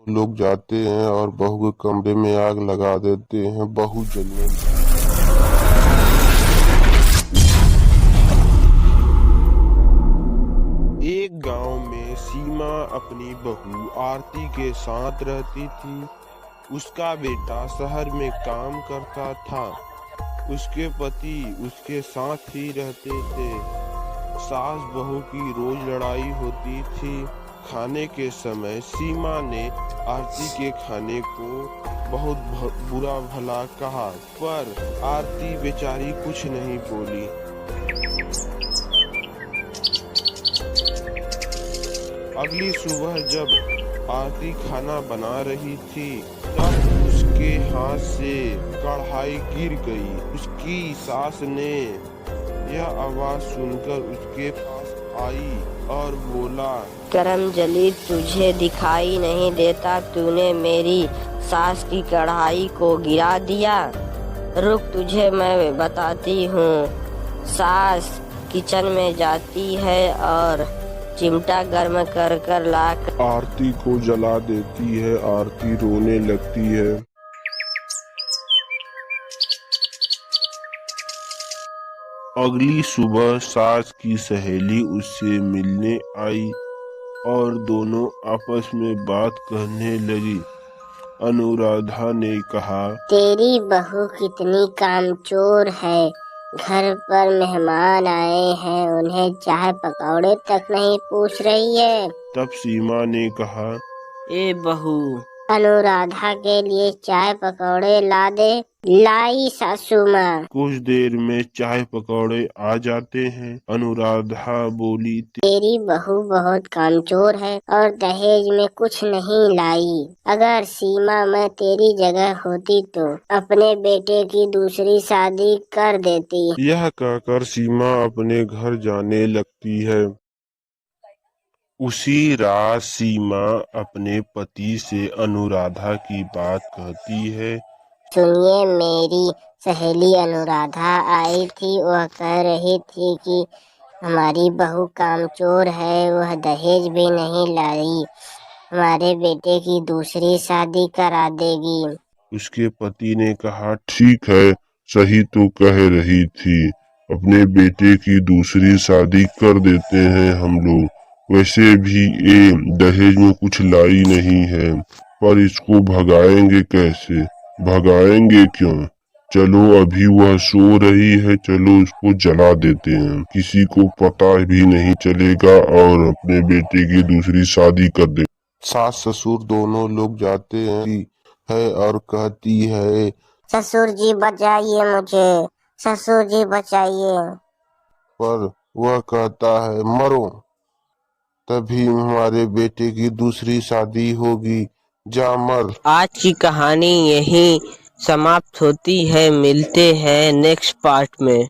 लोग जाते हैं और बहू के कमरे में आग लगा देते हैं। बहू जलने एक गांव में सीमा अपनी बहू आरती के साथ रहती थी। उसका बेटा शहर में काम करता था। उसके पति उसके साथ ही रहते थे। सास बहू की रोज लड़ाई होती थी। खाने के समय सीमा ने आरती के खाने को बहुत बुरा भला कहा, पर आरती बेचारी कुछ नहीं बोली। अगली सुबह जब आरती खाना बना रही थी, तब उसके हाथ से कढ़ाई गिर गई। उसकी सास ने यह आवाज सुनकर उसके पास आई और बोला, करमजली, तुझे दिखाई नहीं देता? तूने मेरी सास की कढ़ाई को गिरा दिया। रुक, तुझे मैं बताती हूँ। सास किचन में जाती है और चिमटा गर्म कर कर लाकर आरती को जला देती है। आरती रोने लगती है। अगली सुबह सास की सहेली उससे मिलने आई और दोनों आपस में बात करने लगी। अनुराधा ने कहा, तेरी बहू कितनी कामचोर है। घर पर मेहमान आए हैं, उन्हें चाय पकौड़े तक नहीं पूछ रही है। तब सीमा ने कहा, ए बहू, अनुराधा के लिए चाय पकौड़े ला दे। लाई सासू माँ। कुछ देर में चाय पकौड़े आ जाते हैं। अनुराधा बोली, तेरी बहू बहुत कामचोर है और दहेज में कुछ नहीं लाई। अगर सीमा मैं तेरी जगह होती तो अपने बेटे की दूसरी शादी कर देती। यह कहकर सीमा अपने घर जाने लगती है। उसी रात सीमा अपने पति से अनुराधा की बात कहती है। सुनिए, मेरी सहेली अनुराधा आई थी। वह कह रही थी कि हमारी बहू कामचोर है, वह दहेज भी नहीं लाई, हमारे बेटे की दूसरी शादी करा देगी। उसके पति ने कहा, ठीक है, सही तो कह रही थी, अपने बेटे की दूसरी शादी कर देते हैं हम लोग। वैसे भी ये दहेज में कुछ लाई नहीं है, पर इसको भगाएंगे कैसे? भगाएंगे क्यों? चलो, अभी वह सो रही है, चलो उसको जला देते हैं, किसी को पता भी नहीं चलेगा और अपने बेटे की दूसरी शादी कर दे। सास ससुर दोनों लोग जाते हैं और कहती है, ससुर जी बचाइए मुझे, ससुर जी बचाइए। पर वह कहता है, मरो, तभी हमारे बेटे की दूसरी शादी होगी, जा मर। आज की कहानी यहीं समाप्त होती है। मिलते हैं नेक्स्ट पार्ट में।